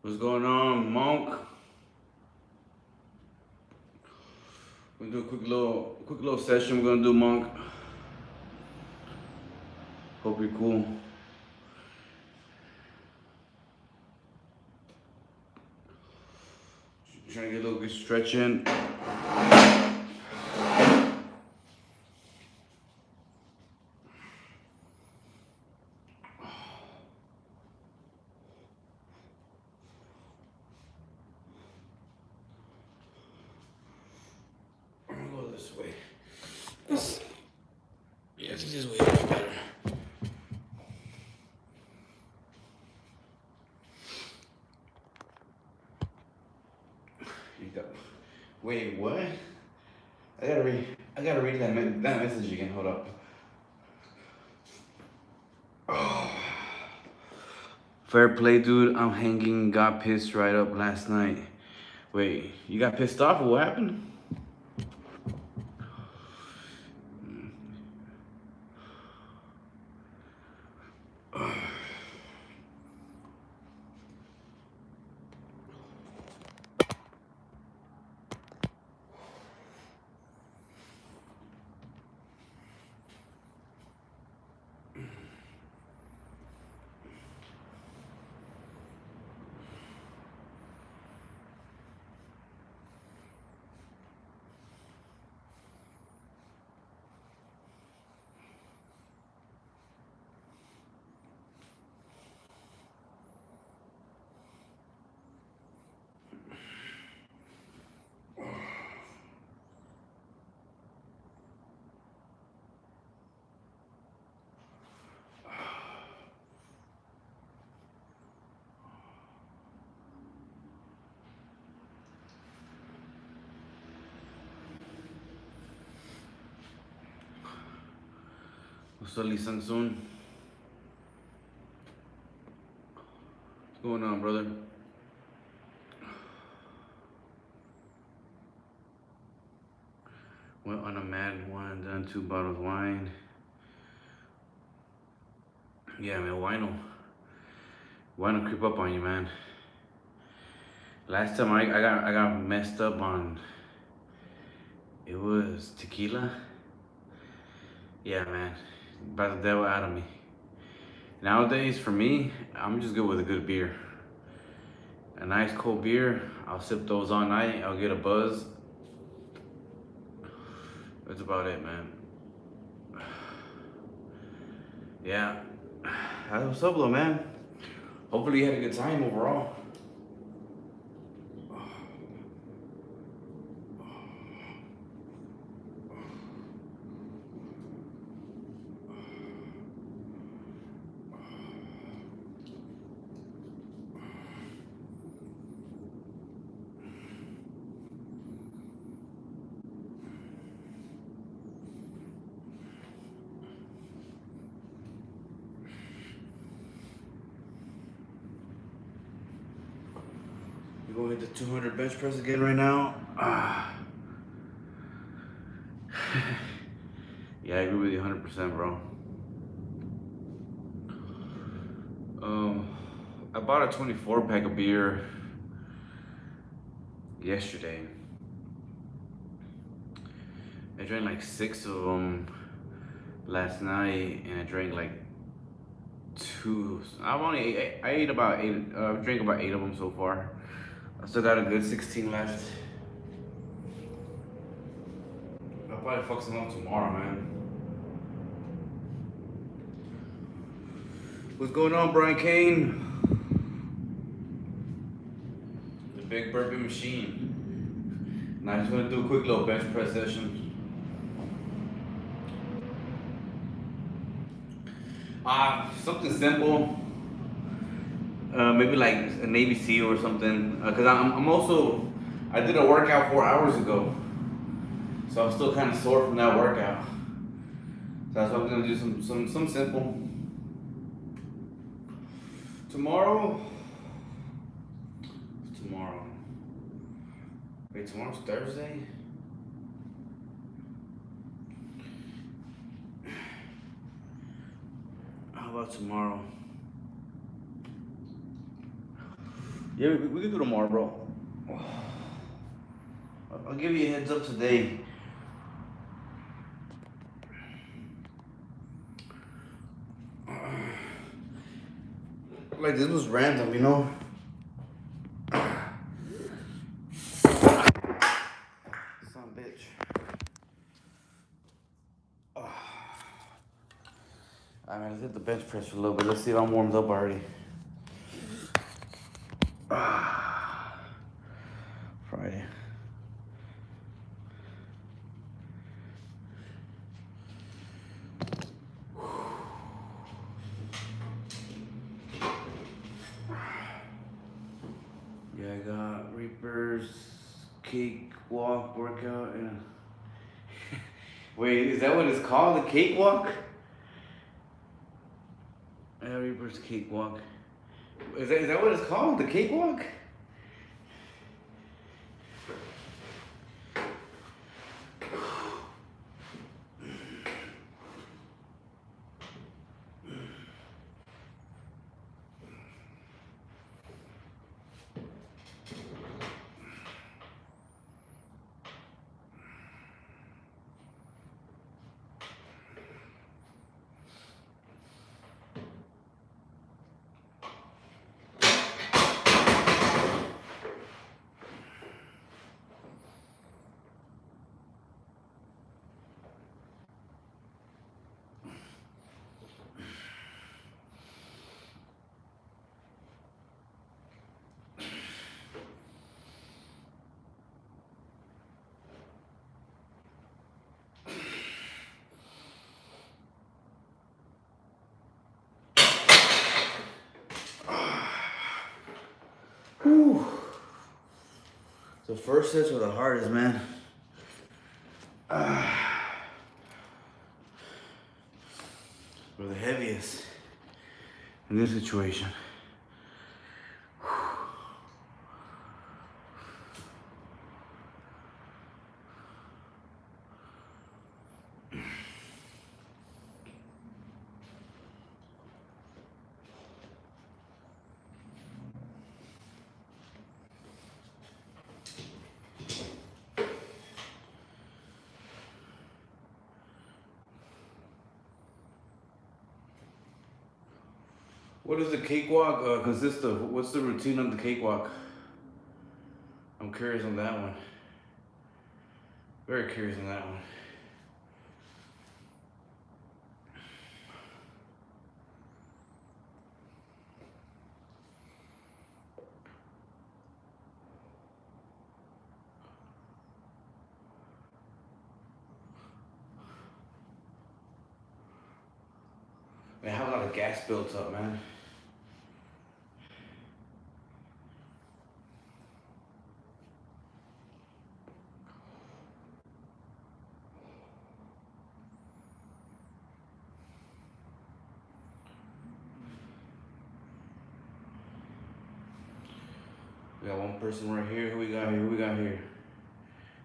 What's going on, Monk? We're gonna do a quick little session. We're gonna do, Monk. Hope you're cool. Trying to get a little good stretch in. I'm gonna go this way. Yes, this way is better. You go. Wait, what? I gotta read that message again. Hold up. Oh. Fair play, dude. I'm hanging. Got pissed right up last night. Wait, you got pissed off or what happened? What's up, Lee Sung Soon? What's going on, brother? Went on a mad one, done 2 bottles of wine. Yeah, man, wine will creep up on you, man. Last time I got messed up on, it was tequila. Yeah, man, brought the devil out of me. Nowadays, for me, I'm just good with a good beer. A nice cold beer, I'll sip those all night. I'll get a buzz. That's about it, man. Yeah, what's up, though, man? Hopefully you had a good time overall. We're going to hit the 200 bench press again right now. Yeah, I agree with you 100%, bro. I bought a 24 pack of beer yesterday. I drank like 6 of them last night, and I drank like 2. I ate about 8. Drank about 8 of them so far. I still got a good 16 left. I'll probably fuck some up tomorrow, man. What's going on, Brian Kane? The big burpee machine. Now I just want to do a quick little bench press session. Something simple. Maybe like a Navy SEAL or something. Cause I did a workout 4 hours ago, so I'm still kind of sore from that workout. So that's why I'm gonna do some simple. Tomorrow. Wait, tomorrow's Thursday? How about tomorrow? Yeah, we can do tomorrow, bro. I'll give you a heads up today. Like this was random, you know. Son of a bitch. Alright, man, let's hit the bench press for a little bit. Let's see if I'm warmed up already. Friday. Yeah, I got Reaper's cakewalk workout and wait, is that what it's called? The cakewalk? Yeah, Reaper's cakewalk. Is that what it's called? The cakewalk? Whew. The first sets were the hardest, man. Were the heaviest in this situation. What does the cakewalk consist of? What's the routine of the cakewalk? I'm curious on that one. Very curious on that one. Man, I have a lot of gas built up, man. We got one person right here. Who we got here? Who we got here?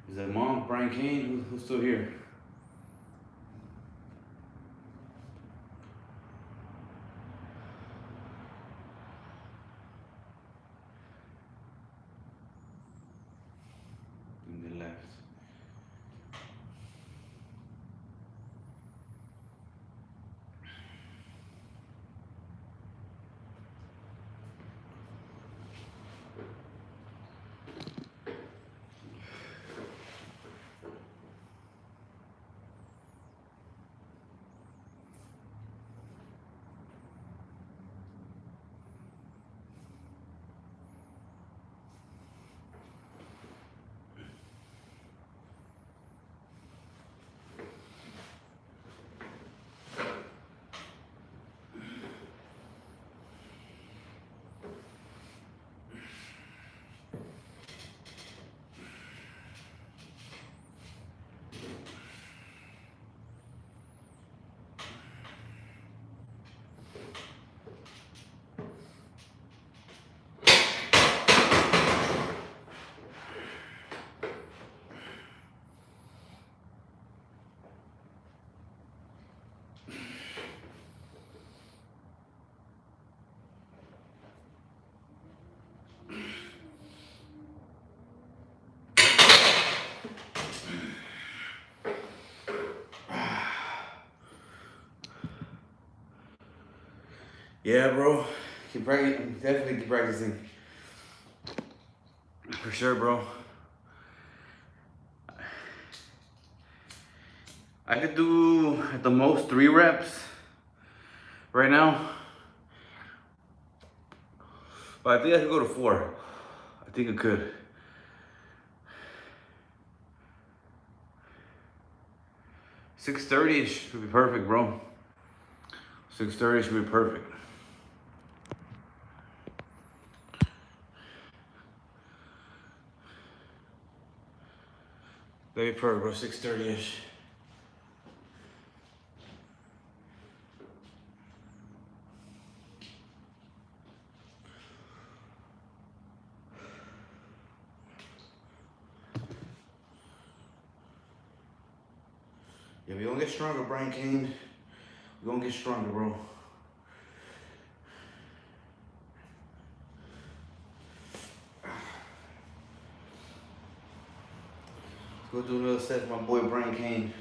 Is that Mom? Brian Kane? Who's still here? And they left. Yeah, bro. Keep practicing. Definitely keep practicing. For sure, bro. I could do at the most 3 reps right now. But I think I could go to 4. I think I could. 6:30 should be perfect, bro. 6:30 should be perfect. That'd be perfect, bro. 6:30-ish. Yeah, we gonna get stronger, Brian Kane. We gonna get stronger, bro. Let's go do another set for my boy Brian Kane.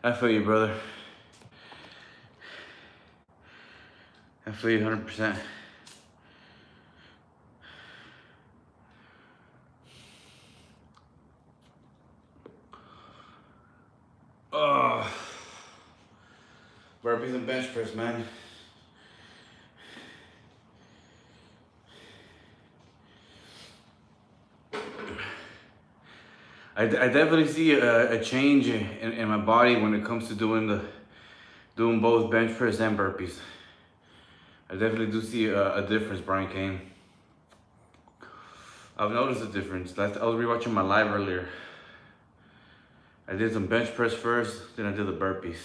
I feel you, brother. I feel you 100%. Oh, burpees and bench press, man. I definitely see a change in my body when it comes to doing both bench press and burpees. I definitely do see a difference, Brian Kane. I've noticed a difference. I was rewatching my live earlier. I did some bench press first, then I did the burpees.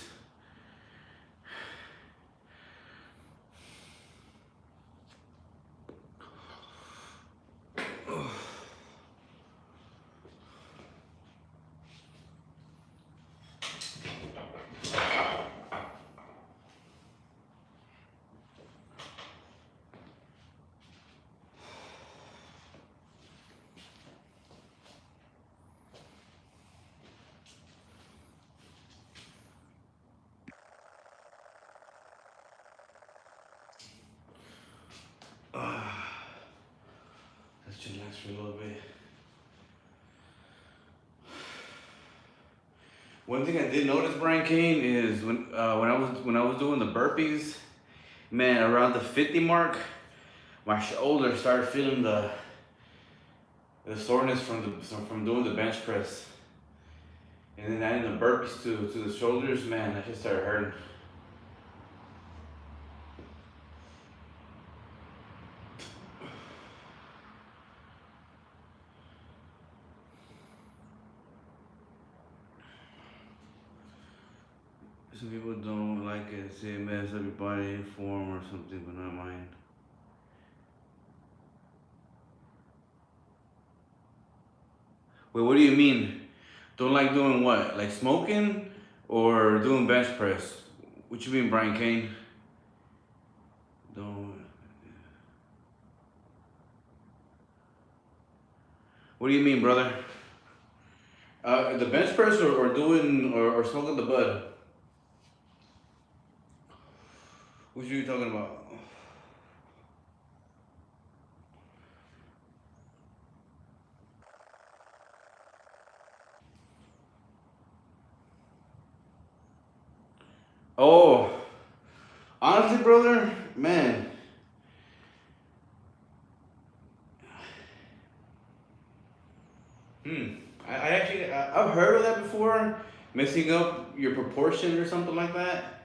Let's chillax for a little bit. One thing I did notice, Brian Kane, is when I was doing the burpees, man, around the 50 mark, my shoulder started feeling the soreness from doing the bench press, and then adding the burpees to the shoulders, man, that just started hurting. Some people don't like it, say it messes up your body form or something, but not mine. Wait, what do you mean? Don't like doing what? Like smoking or doing bench press? What you mean, Brian Kane? Don't. What do you mean, brother? The bench press or smoking the bud? What you talking about? Oh, honestly, brother, man. Hmm. I've heard of that before, messing up your proportion or something like that.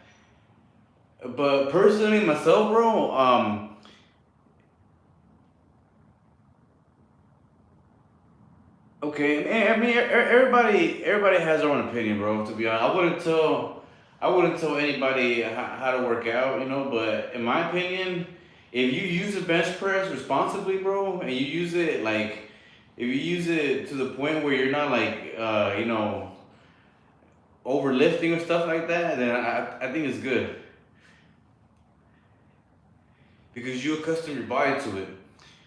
But personally, myself, bro, okay, I mean, everybody has their own opinion, bro. To be honest, I wouldn't tell anybody how to work out, you know. But in my opinion, if you use a bench press responsibly, bro, and you use it like, if you use it to the point where you're not like, overlifting or stuff like that, then I think it's good because you accustom your body to it.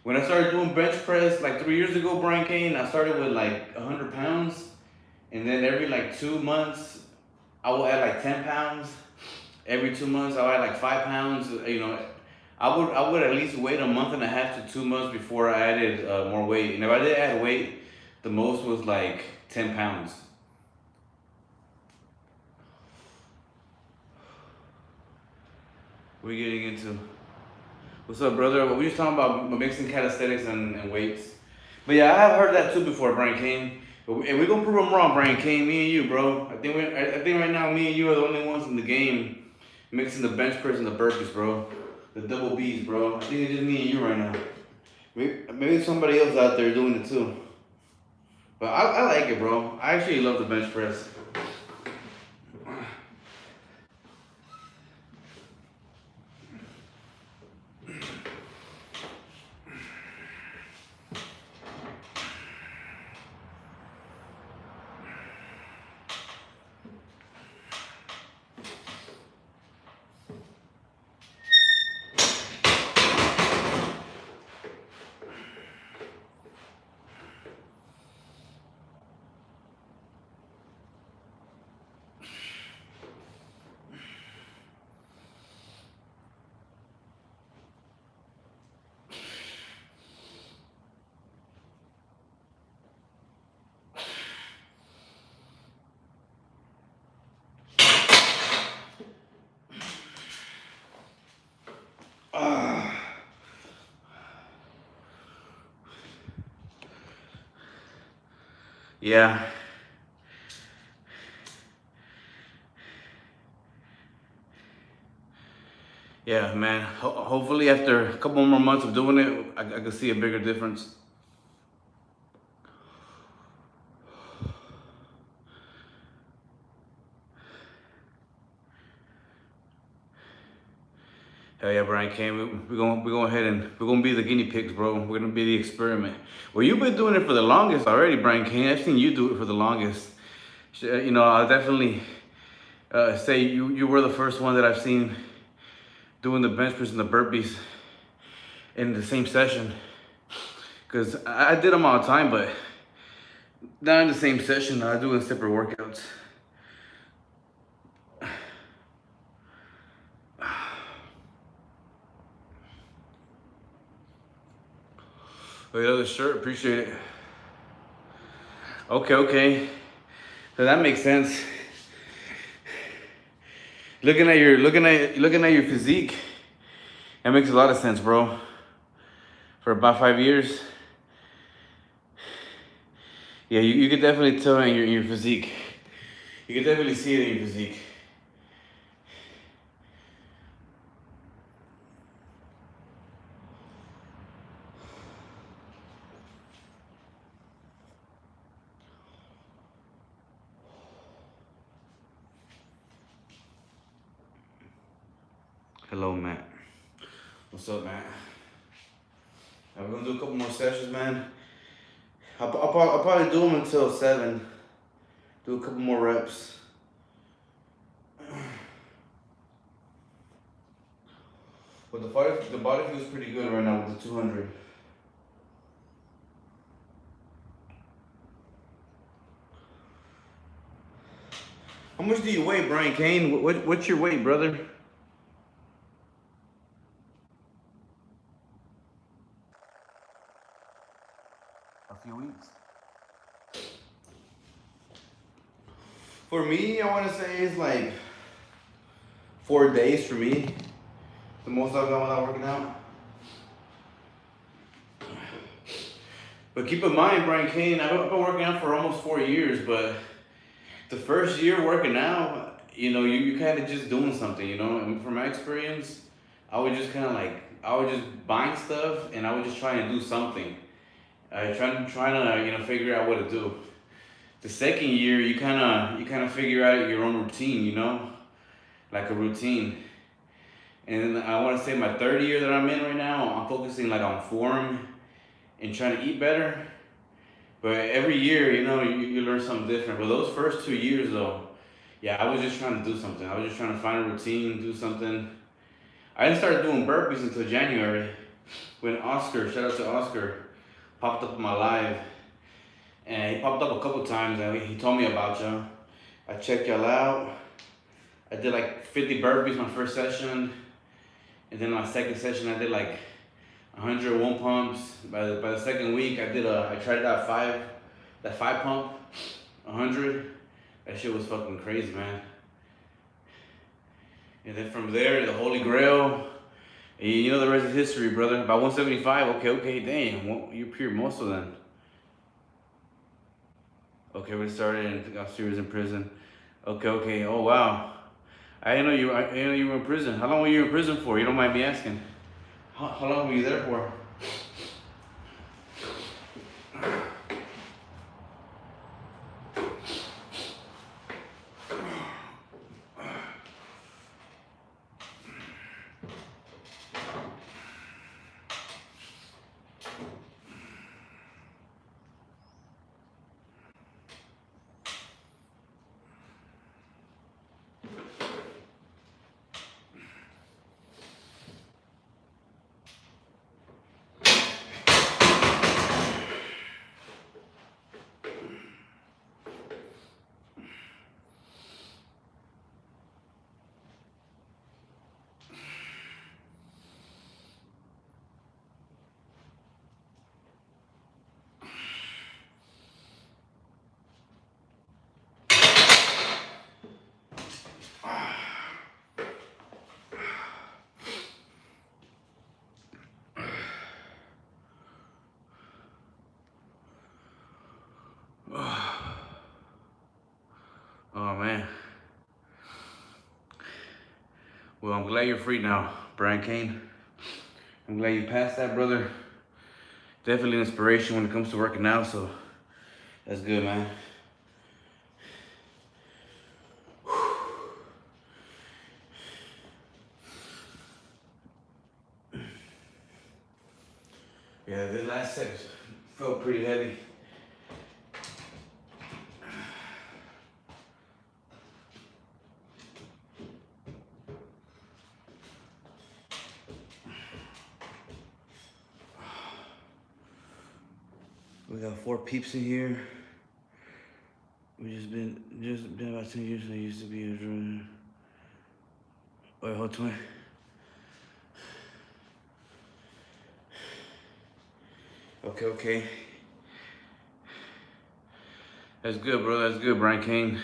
When I started doing bench press like 3 years ago, Brian Kane, I started with like 100 pounds, and then every like 2 months I will add like 10 pounds. Every 2 months I'll add like 5 pounds. I would at least wait a month and a half to 2 months before I added more weight. And if I did add weight, the most was like 10 pounds. What are you getting into? What's up, brother? We were just talking about mixing calisthenics and weights. But yeah, I have heard that too before, Brian Kane. And we're gonna prove him wrong, Brian Kane. Me and you, bro. I think right now, me and you are the only ones in the game mixing the bench press and the burpees, bro. The double B's, bro. I think it's just me and you right now. Maybe somebody else out there doing it too. But I like it, bro. I actually love the bench press. Ah, yeah. Yeah, man. Hopefully, after a couple more months of doing it, I can see a bigger difference. Hell yeah, Brian Kane. We're going ahead and we're gonna be the guinea pigs, bro. We're gonna be the experiment. Well, you've been doing it for the longest already, Brian Kane. I've seen you do it for the longest. I'll definitely say you were the first one that I've seen doing the bench press and the burpees in the same session. Cause I did them all the time, but not in the same session. I do in separate workouts. Oh, yeah, the shirt, appreciate it. Okay. So that makes sense. Looking at your physique, that makes a lot of sense, bro. For about 5 years, yeah, you could definitely tell in your physique. You can definitely see it in your physique. Hello, Matt. What's up, Matt? We're gonna do a couple more sessions, man. I'll probably do them until 7. Do a couple more reps. But the body feels pretty good right now with the 200. How much do you weigh, Brian Kane? What's your weight, brother? A few weeks. For me, I want to say it's like 4 days for me. The most I've done without working out. But keep in mind, Brian Kane, I've been working out for almost 4 years, but the first year working out, you kind of just doing something, And from my experience, I was just kind of like, I was just buying stuff and I was just trying to do something. Trying to, figure out what to do. The second year, you kind of figure out your own routine, like a routine. And I want to say my third year that I'm in right now, I'm focusing like on form and trying to eat better. But every year, you learn something different. But those first 2 years, though, yeah, I was just trying to do something. I was just trying to find a routine, do something. I didn't start doing burpees until January when Oscar, shout out to Oscar, popped up in my live. And he popped up a couple times and he told me about y'all. I checked y'all out. I did like 50 burpees my first session. And then my second session, I did like 101 pumps. By the second week, I tried that five pump, 100. That shit was fucking crazy, man. And then from there, the Holy Grail. And you know the rest is history, brother. By 175, okay, damn, well, you're pure muscle then. Okay, we started and got serious in prison. Okay, oh wow. I didn't know you were in prison. How long were you in prison for? You don't mind me asking. How long were you there for? Oh man. Well, I'm glad you're free now, Brian Kane. I'm glad you passed that, brother. Definitely an inspiration when it comes to working out, so that's good, man. Yeah, this last set felt pretty heavy. We got 4 peeps in here. We just been about 10 years. I used to be a drummer. Wait, hold on. Okay. That's good, bro. That's good, Brian King.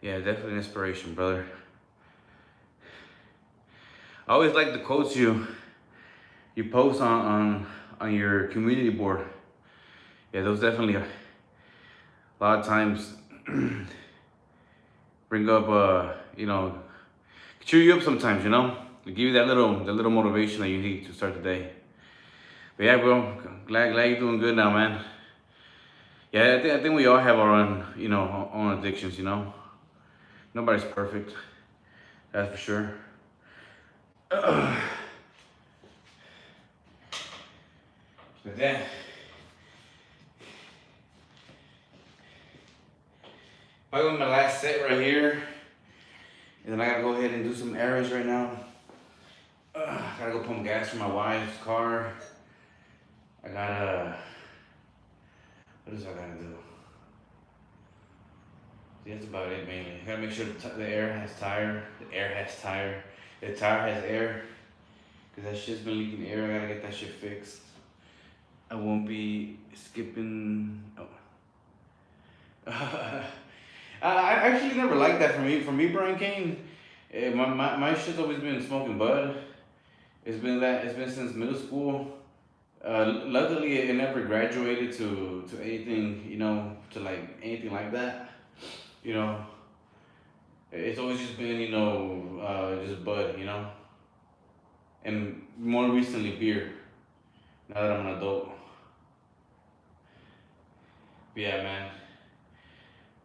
Yeah, definitely an inspiration, brother. I always like the quotes you post on your community board. Yeah, those definitely a lot of times bring up cheer you up sometimes, to give you that little motivation that you need to start the day. But yeah, bro, glad you're doing good now, man. Yeah, I think we all have our own addictions, Nobody's perfect, that's for sure. But then, I got my last set right here, and then I gotta go ahead and do some errands right now. Gotta go pump gas for my wife's car. What else I gotta do? See, that's about it mainly. I gotta make sure the air has tire. The tire has air. Cause that shit's been leaking air. I gotta get that shit fixed. I won't be skipping. Oh. I actually never liked that for me. For me, Brian Kane, my shit's always been smoking bud. It's been since middle school. Luckily, it never graduated to anything, to like anything like that. You know, it's always just been, just bud, and more recently beer. Now that I'm an adult, but yeah, man.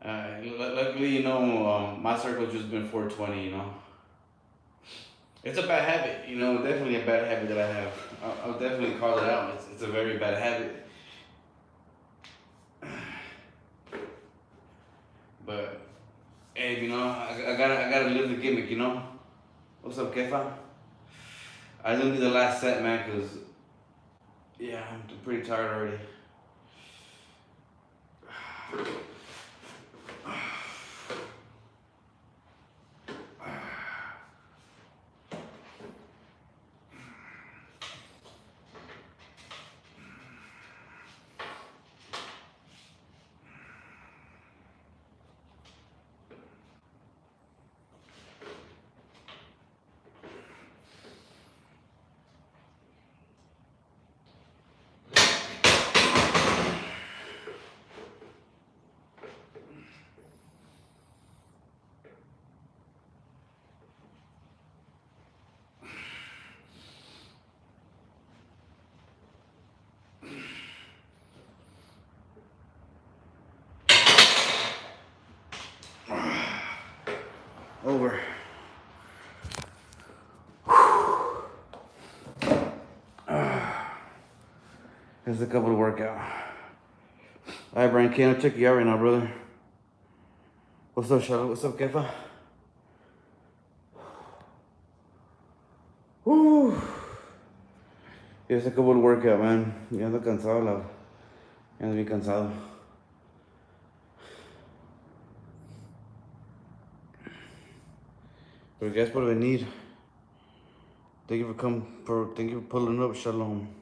Luckily, my circle's just been 420. It's a bad habit, definitely a bad habit that I have. I'll definitely call it out. It's a very bad habit. But hey, I gotta live the gimmick. What's up, Kefa? I don't need the last set, man, cause yeah, I'm pretty tired already. Over. Here's a couple to work out. All right, Brian, can I check you out right now, brother? What's up, Charlotte? What's up, Kefa? Woo. Here's a couple to work out, man. Ya ando cansado, ya ando bien cansado. Pero gracias por venir. Thank you for pulling up, Shalom.